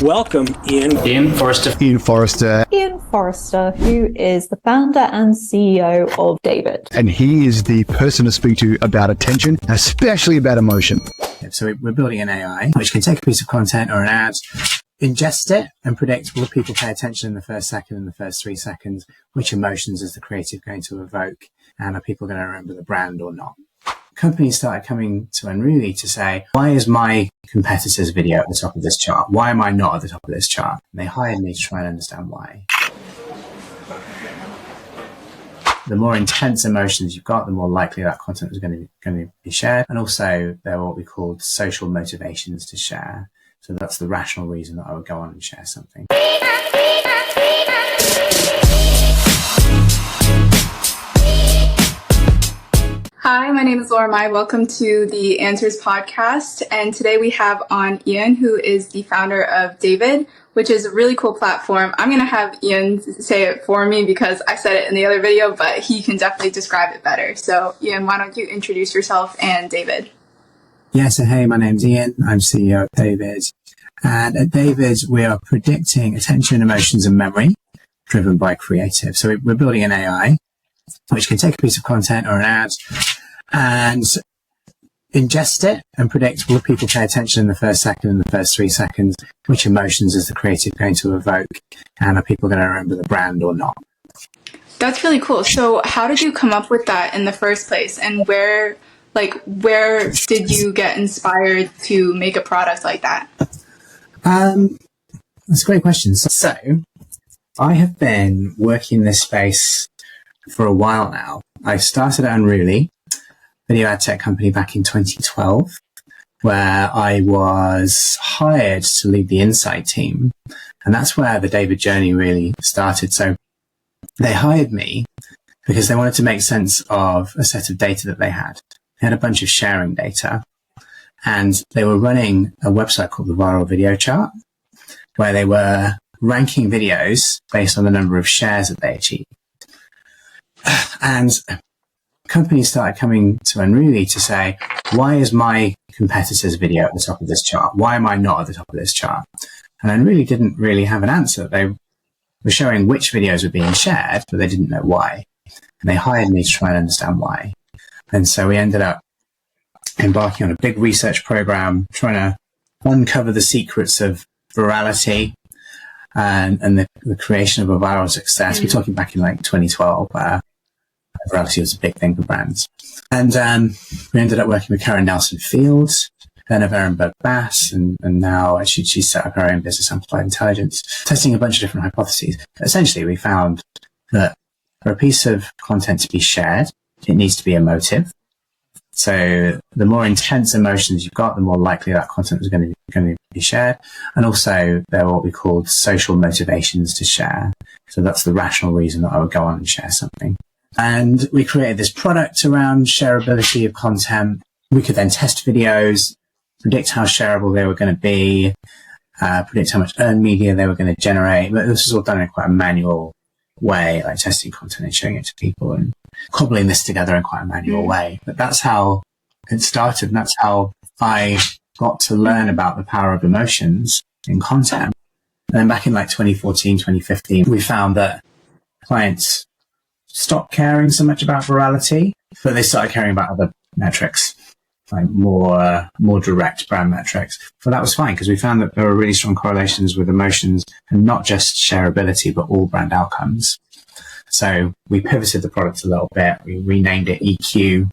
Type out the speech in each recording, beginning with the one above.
Welcome, Ian. Ian Forrester. Ian Forrester. Ian Forrester, who is the founder and CEO of DAIVID. And he is the person to speak to about attention, especially about emotion. So we're building an AI which can take a piece of content or an ad, ingest it, and predict will people pay attention in the first second, in the first 3 seconds, which emotions is the creative going to evoke, and are people going to remember the brand or not. Companies started coming to Unruly to say, why is my competitor's video at the top of this chart? Why am I not at the top of this chart? And they hired me to try and understand why. The more intense emotions you've got, the more likely that content is going to be shared. And also, there are what we call social motivations to share. So that's the rational reason that I would go on and share something. Hi, my name is Laura Mai. Welcome to the Answers podcast. And today we have on Ian, who is the founder of DAIVID, which is a really cool platform. I'm going to have Ian say it for me because I said it in the other video, but he can definitely describe it better. So Ian, why don't you introduce yourself and DAIVID? Yeah, so hey, my name's Ian. I'm CEO of DAIVID. And at DAIVID, we are predicting attention, emotions, and memory driven by creative. So we're building an AI which can take a piece of content or an ad and ingest it and predict will people pay attention in the first second, in the first 3 seconds, which emotions is the creative going to evoke, and are people going to remember the brand or not. That's really cool. So how did you come up with that in the first place? And where did you get inspired to make a product like that? That's a great question. So I have been working in this space for a while now. I started at Unruly, video ad tech company, back in 2012, where I was hired to lead the insight team. And that's where the DAIVID journey really started. So they hired me because they wanted to make sense of a set of data that they had. They had a bunch of sharing data, and they were running a website called the Viral Video Chart, where they were ranking videos based on the number of shares that they achieved. And companies started coming to Unruly to say, why is my competitor's video at the top of this chart? Why am I not at the top of this chart? And Unruly didn't really have an answer. They were showing which videos were being shared, but they didn't know why. And they hired me to try and understand why. And so we ended up embarking on a big research program, trying to uncover the secrets of virality and the creation of a viral success. We're talking back in like 2012, where virality was a big thing for brands. And we ended up working with Karen Nelson-Field, then of Ehrenberg Bass, and now she set up her own business, Amplified Intelligence, testing a bunch of different hypotheses. Essentially, we found that for a piece of content to be shared, it needs to be emotive. So the more intense emotions you've got, the more likely that content is going to be shared. And also, there are what we call social motivations to share. So that's the rational reason that I would go on and share something. And we created this product around shareability of content. We could then test videos, predict how shareable they were going to be, predict how much earned media they were going to generate. But this was all done in quite a manual way, like testing content and showing it to people and cobbling this together in quite a manual way. But that's how it started. And that's how I got to learn about the power of emotions in content. And then back in like 2014, 2015, we found that clients stopped caring so much about virality, but they started caring about other metrics, like more direct brand metrics. But that was fine because we found that there were really strong correlations with emotions and not just shareability, but all brand outcomes. So we pivoted the product a little bit. We renamed it EQ,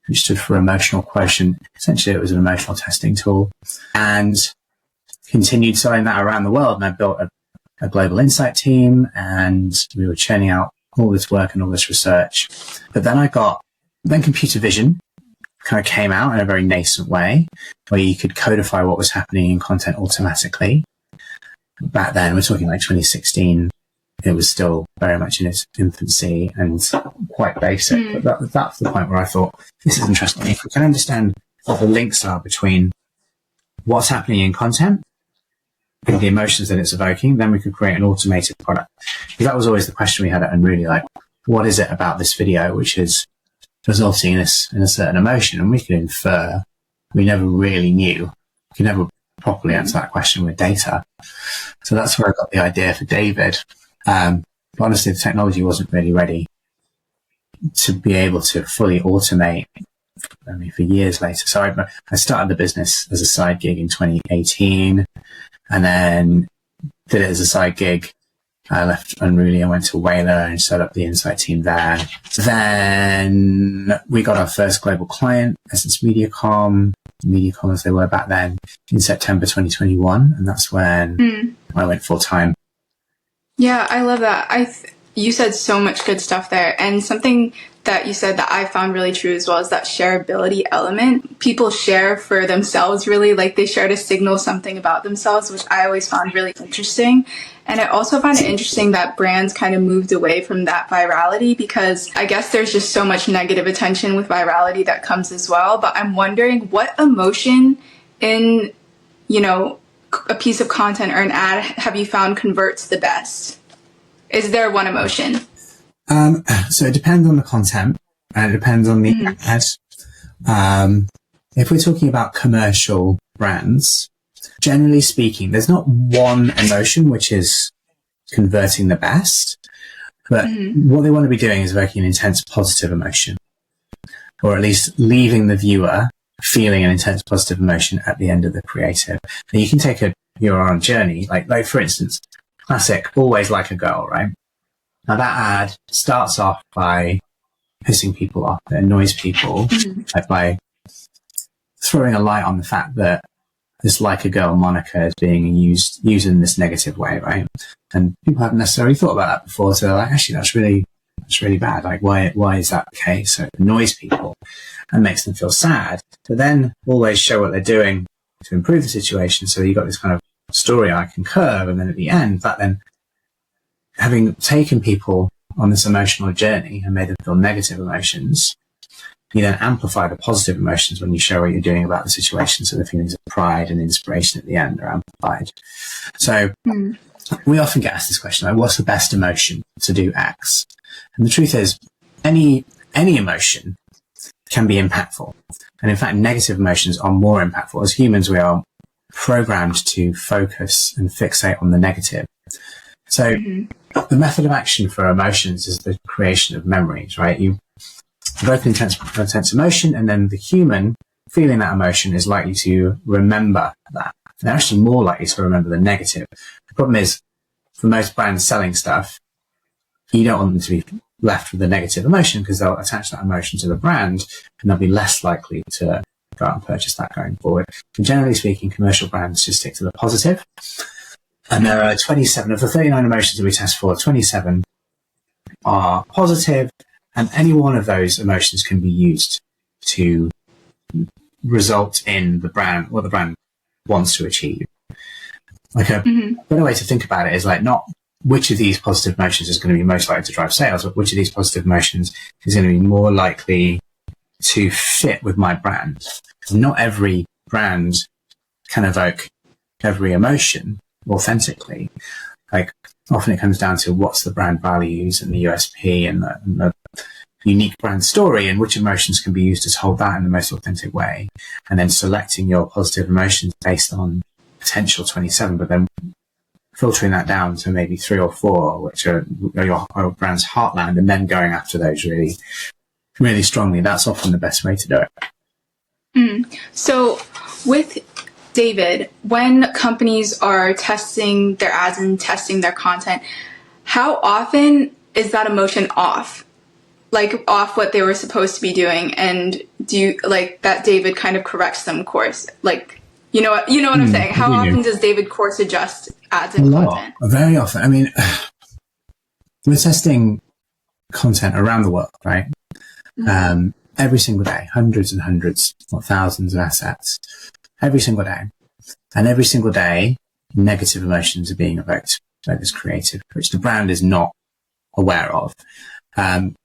which stood for emotional quotient. Essentially, it was an emotional testing tool, and continued selling that around the world. And I built a global insight team, and we were churning out all this work and all this research. But then computer vision kind of came out in a very nascent way, where you could codify what was happening in content automatically. Back then, we're talking like 2016, it was still very much in its infancy and quite basic. But that's the point where I thought, this is interesting. If we can understand what the links are between what's happening in content and the emotions that it's evoking, then we could create an automated product. Because that was always the question we had at Unruly, like, what is it about this video which is resulting in a certain emotion? And we could infer. We never really knew. We could never properly answer that question with data. So that's where I got the idea for David. But honestly, the technology wasn't really ready to be able to fully automate, for years later. So I started the business as a side gig in 2018 and then did it as a side gig. I left Unruly and went to Whaler and set up the insight team there. Then we got our first global client, Essence Mediacom as they were back then, in September 2021. And that's when I went full time. Yeah, I love that. You said so much good stuff there. And something that you said that I found really true as well is that shareability element. People share for themselves, really, like they share to signal something about themselves, which I always found really interesting. And I also find it interesting that brands kind of moved away from that virality, because I guess there's just so much negative attention with virality that comes as well. But I'm wondering what emotion in, a piece of content or an ad have you found converts the best? Is there one emotion? So it depends on the content and it depends on the ad. If we're talking about commercial brands, generally speaking, there's not one emotion which is converting the best, but what they want to be doing is evoking an intense positive emotion, or at least leaving the viewer feeling an intense positive emotion at the end of the creative. And you can take your own journey, like for instance, classic, Always Like a Girl, right? Now that ad starts off by pissing people off. It annoys people, like by throwing a light on the fact that this Like a Girl moniker is being used in this negative way, right? And people haven't necessarily thought about that before, so they're like, actually, that's really bad. Like, why is that the case? So it annoys people and makes them feel sad. But then always show what they're doing to improve the situation. So you've got this kind of story arc and curve, and then at the end, that then, having taken people on this emotional journey and made them feel negative emotions, you then amplify the positive emotions when you show what you're doing about the situation. So the feelings of pride and inspiration at the end are amplified. So we often get asked this question, like, what's the best emotion to do X? And the truth is, any emotion can be impactful. And in fact, negative emotions are more impactful. As humans, we are programmed to focus and fixate on the negative. So the method of action for emotions is the creation of memories, right? You evoke an intense emotion, and then the human feeling that emotion is likely to remember that. They're actually more likely to remember the negative. The problem is, for most brands selling stuff, you don't want them to be left with the negative emotion, because they'll attach that emotion to the brand and they'll be less likely to go out and purchase that going forward. And generally speaking, commercial brands just stick to the positive. And there are 27 of the 39 emotions that we test for. 27 are positive, and any one of those emotions can be used to result in what the brand wants to achieve. Like a better way to think about it is like not which of these positive emotions is going to be most likely to drive sales, but which of these positive emotions is going to be more likely to fit with my brand. Not every brand can evoke every emotion authentically. Like often it comes down to what's the brand values and the USP and the unique brand story, and which emotions can be used to hold that in the most authentic way, and then selecting your positive emotions based on potential 27, but then filtering that down to maybe 3 or 4, which are your brand's heartland, and then going after those really, really strongly. That's often the best way to do it. So with David, when companies are testing their ads and testing their content, how often is that emotion off? Like off what they were supposed to be doing? And do you like that David kind of corrects them course? Like, you know what I'm saying? How often does David course adjust ads and content? Very often. I mean, we're testing content around the world, right? Every single day, hundreds and hundreds or thousands of assets. Every single day. And every single day, negative emotions are being evoked by this creative, which the brand is not aware of. And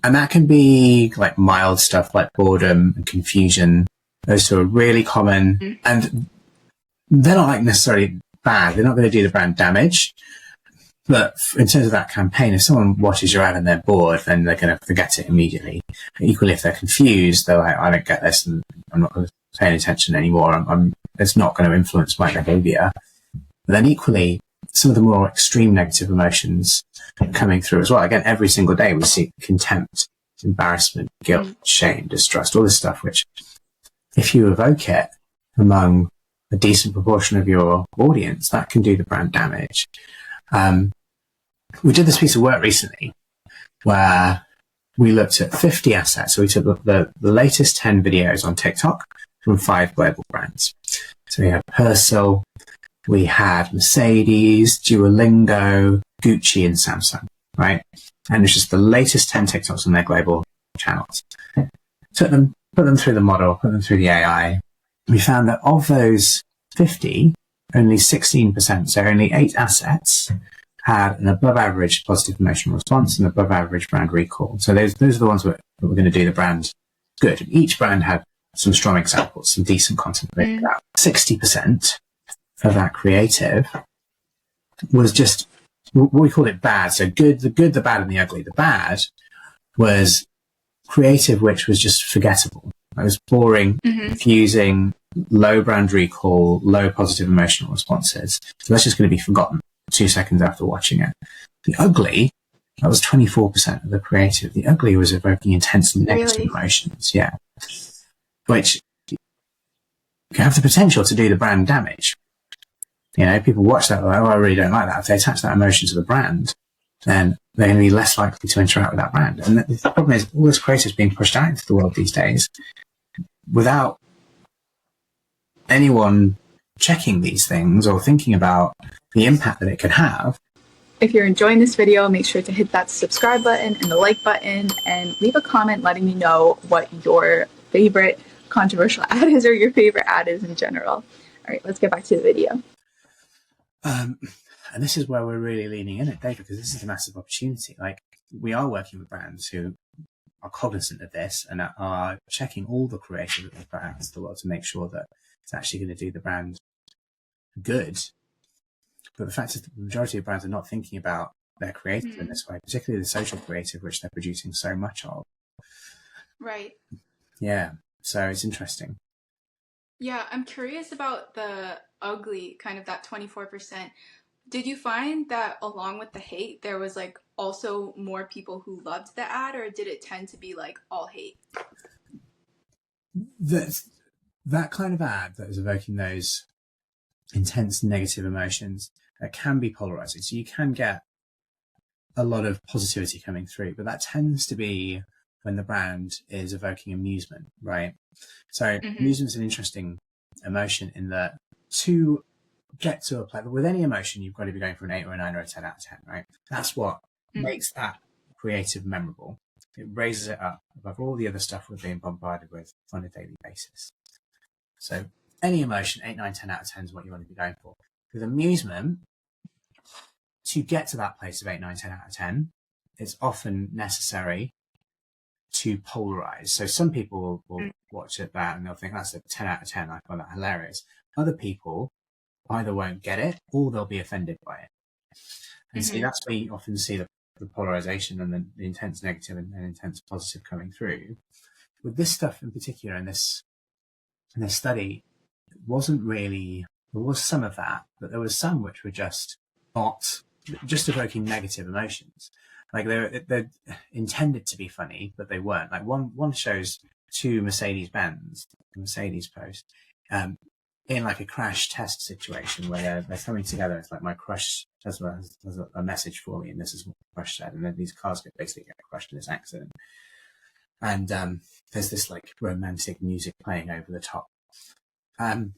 that can be like mild stuff like boredom and confusion. Those two are really common. And they're not like necessarily bad. They're not going to do the brand damage. But in terms of that campaign, if someone watches your ad and they're bored, then they're going to forget it immediately. Equally, if they're confused, they're like, I don't get this and I'm not going to paying attention anymore. It's not going to influence my behavior. But then equally, some of the more extreme negative emotions coming through as well. Again, every single day we see contempt, embarrassment, guilt, shame, distrust, all this stuff, which if you evoke it among a decent proportion of your audience, that can do the brand damage. We did this piece of work recently where we looked at 50 assets. So we took the latest 10 videos on TikTok from 5 global brands. So we had Persil, we had Mercedes, Duolingo, Gucci, and Samsung, right? And it's just the latest 10 TikToks on their global channels. Put them through the model, put them through the AI. We found that of those 50, only 16%, so only 8 assets, had an above average positive emotional response and above average brand recall. So those are the ones that were going to do the brand good. Each brand had some strong examples, some decent content. 60% of that creative was just, we called it bad. So good, the bad, and the ugly. The bad was creative, which was just forgettable. It was boring, confusing, low brand recall, low positive emotional responses. So that's just going to be forgotten 2 seconds after watching it. The ugly, that was 24% of the creative. The ugly was evoking intense negative emotions. Yeah. Which have the potential to do the brand damage. You know, people watch that, like, oh, I really don't like that. If they attach that emotion to the brand, then they're going to be less likely to interact with that brand. And the problem is, all this creative is being pushed out into the world these days without anyone checking these things or thinking about the impact that it could have. If you're enjoying this video, make sure to hit that subscribe button and the like button and leave a comment letting me know what your favorite controversial ad is or your favorite ad is in general. All right, let's get back to the video. And this is where we're really leaning in at David, because this is a massive opportunity. Like, we are working with brands who are cognizant of this and are checking all the creative that they put out into the world to make sure that it's actually going to do the brand good. But the fact is that the majority of brands are not thinking about their creative in this way, particularly the social creative, which they're producing so much of. Right. Yeah. So it's interesting. Yeah, I'm curious about the ugly, kind of that 24%. Did you find that along with the hate, there was like also more people who loved the ad, or did it tend to be like all hate? That kind of ad that is evoking those intense negative emotions can be polarizing. So you can get a lot of positivity coming through, but that tends to be when the brand is evoking amusement, right? So amusement's an interesting emotion in that to get to a play, but with any emotion, you've got to be going for an 8 or a 9 or a 10 out of 10, right? That's what makes that creative memorable. It raises it up above all the other stuff we're being bombarded with on a daily basis. So any emotion, 8, 9, 10 out of 10 is what you want to be going for. With amusement, to get to that place of 8, 9, 10 out of 10, it's often necessary to polarize. So some people will watch that and they'll think that's a 10 out of 10. I find that hilarious. Other people either won't get it or they'll be offended by it. And so that's where you often see the polarization and the intense negative and intense positive coming through. With this stuff in particular, in this study, it wasn't really, there was some of that, but there was some which were just evoking negative emotions. Like they're intended to be funny, but they weren't. Like one shows 2 Mercedes-Benz, Mercedes post, in like a crash test situation where they're coming together. It's like, my crush has a message for me, and this is what the crush said. And then these cars basically get crushed in this accident. And there's this like romantic music playing over the top. And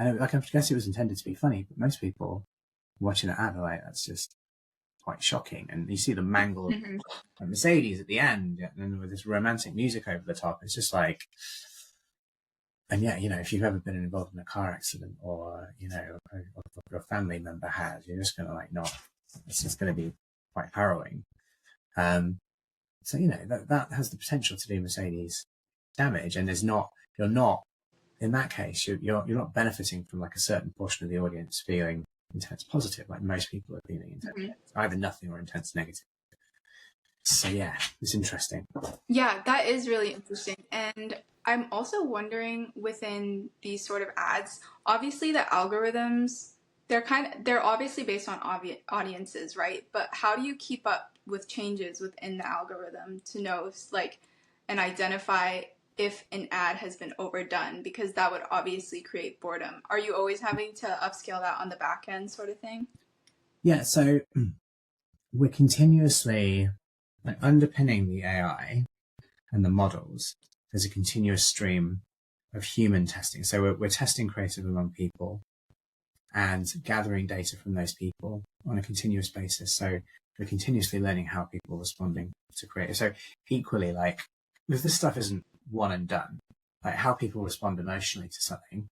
I guess it was intended to be funny, but most people watching that ad are like, that's just quite shocking. And you see the mangled Mercedes at the end, and then with this romantic music over the top, it's just like, and yeah, you know, if you've ever been involved in a car accident or, you know, your family member has, you're just going to like it's just going to be quite harrowing. So, you know, that has the potential to do Mercedes damage, and you're not, in that case, you're not benefiting from like a certain portion of the audience feeling intense positive, like most people are feeling intense, either nothing or intense negative. So yeah, it's interesting. Yeah, that is really interesting. And I'm also wondering within these sort of ads, obviously the algorithms, they're obviously based on audiences, right? But how do you keep up with changes within the algorithm to know if, like, and identify if an ad has been overdone? Because that would obviously create boredom. Are you always having to upscale that on the back end sort of thing? Yeah, so we're continuously, like, underpinning the AI and the models. There's a continuous stream of human testing. So we're testing creative among people and gathering data from those people on a continuous basis. So we're continuously learning how people are responding to creative. So equally, like, if this stuff isn't one and done, like how people respond emotionally to something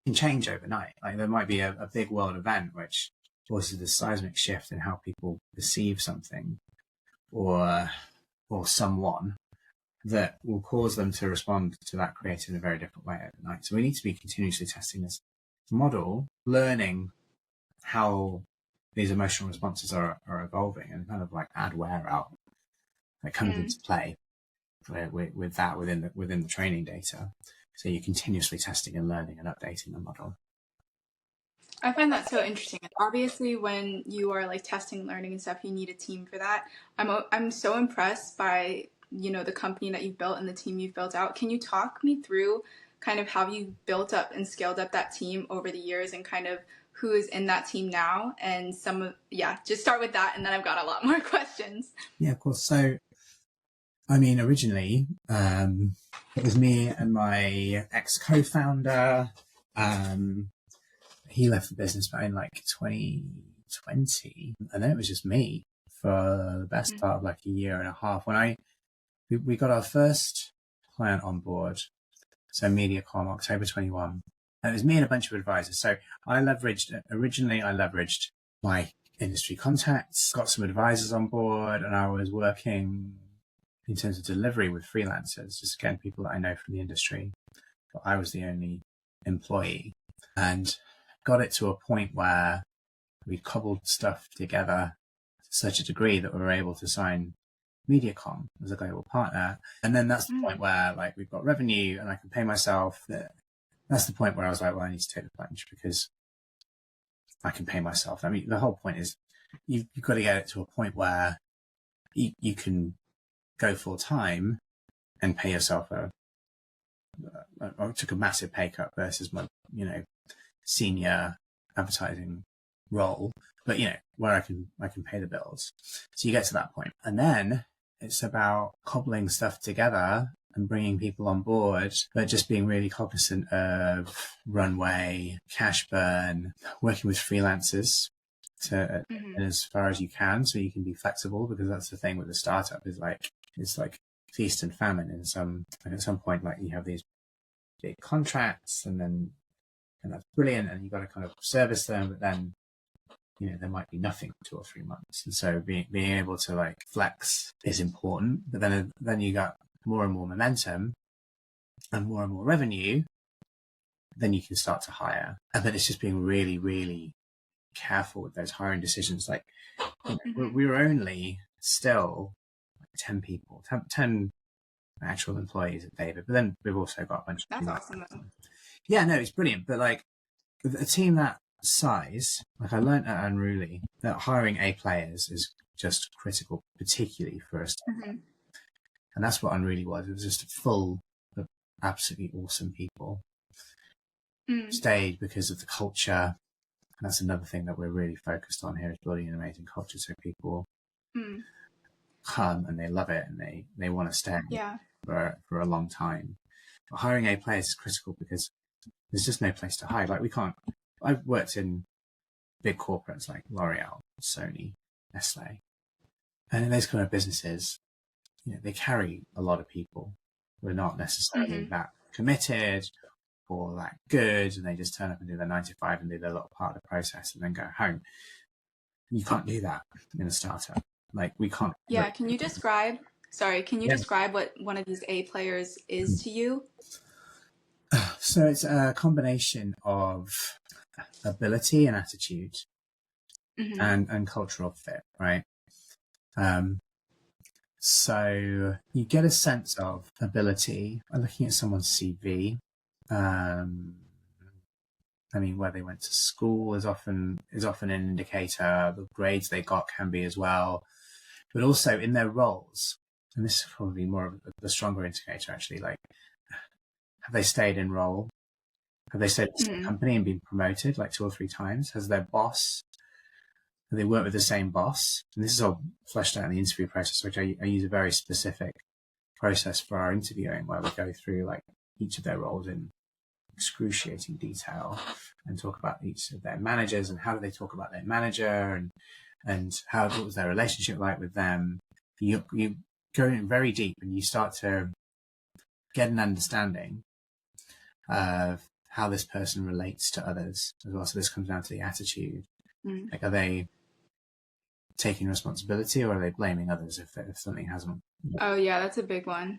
can change overnight. Like there might be a big world event which causes a seismic shift in how people perceive something or someone that will cause them to respond to that creative in a very different way overnight. So we need to be continuously testing this model, learning how these emotional responses are evolving, and kind of like add wear out that comes into play with that within the training data. So you're continuously testing and learning and updating the model. I find that so interesting. Obviously, when you are like testing, learning, and stuff, you need a team for that. I'm so impressed by the company that you've built and the team you've built out. Can you talk me through kind of how you built up and scaled up that team over the years, and kind of who is in that team now? And just start with that, and then I've got a lot more questions. Yeah, of course. So, I mean, originally, it was me and my ex-co-founder. He left the business back in like 2020, and then it was just me for the best part of like a year and a half. When we got our first client on board, so MediaCom, October 21, and it was me and a bunch of advisors. So originally I leveraged my industry contacts, got some advisors on board, and I was working in terms of delivery with freelancers, just again, people that I know from the industry, but I was the only employee, and got it to a point where we cobbled stuff together to such a degree that we were able to sign MediaCom as a global partner. And then that's the point where like we've got revenue and I can pay myself. That's the point where I was like, well, I need to take the plunge because I can pay myself. I mean, the whole point is you've got to get it to a point where you can go full time and pay yourself I took a massive pay cut versus my, senior advertising role, but where I can pay the bills. So you get to that point, and then it's about cobbling stuff together and bringing people on board, but just being really cognizant of runway, cash burn, working with freelancers to as far as you can, so you can be flexible, because that's the thing with the startup is like it's like feast and famine. At some point, like you have these big contracts, and that's brilliant, and you've got to kind of service them, but then there might be nothing for 2 or 3 months. And so being able to like flex is important, but then you got more and more momentum and more revenue, then you can start to hire. And then it's just being really, really careful with those hiring decisions. Like we were only still 10 people, 10 actual employees at David, but then we've also got a bunch of That's awesome. Yeah, no, it's brilliant. But like a team that size, like I learned at Unruly that hiring A players is just critical, particularly for a startup. And that's what Unruly was. It was just full of absolutely awesome people. Stayed because of the culture. And that's another thing that we're really focused on here, is building an amazing culture so people come and they love it and they want to stay for a long time. But hiring A players is critical because there's just no place to hide. Like I've worked in big corporates like L'Oreal, Sony, Nestle, and in those kind of businesses, they carry a lot of people who are not necessarily that committed or that good, and they just turn up and do their 9 to 5 and do their little part of the process and then go home. You can't do that in a startup. Like we can't. Yeah. Can you describe what one of these A players is to you? So it's a combination of ability and attitude and cultural fit, right? So you get a sense of ability by looking at someone's CV. Where they went to school is often an indicator. The grades they got can be as well, but also in their roles. And this is probably more of the stronger indicator, actually. Like, have they stayed in role? Have they stayed at the same company and been promoted like 2 or 3 times? Have they worked with the same boss? And this is all fleshed out in the interview process, which I use a very specific process for our interviewing, where we go through like each of their roles in excruciating detail and talk about each of their managers and how do they talk about their manager and what was their relationship like with them. You go in very deep and you start to get an understanding of how this person relates to others as well. So this comes down to the attitude. Like, are they taking responsibility, or are they blaming others if something hasn't? Oh yeah, that's a big one.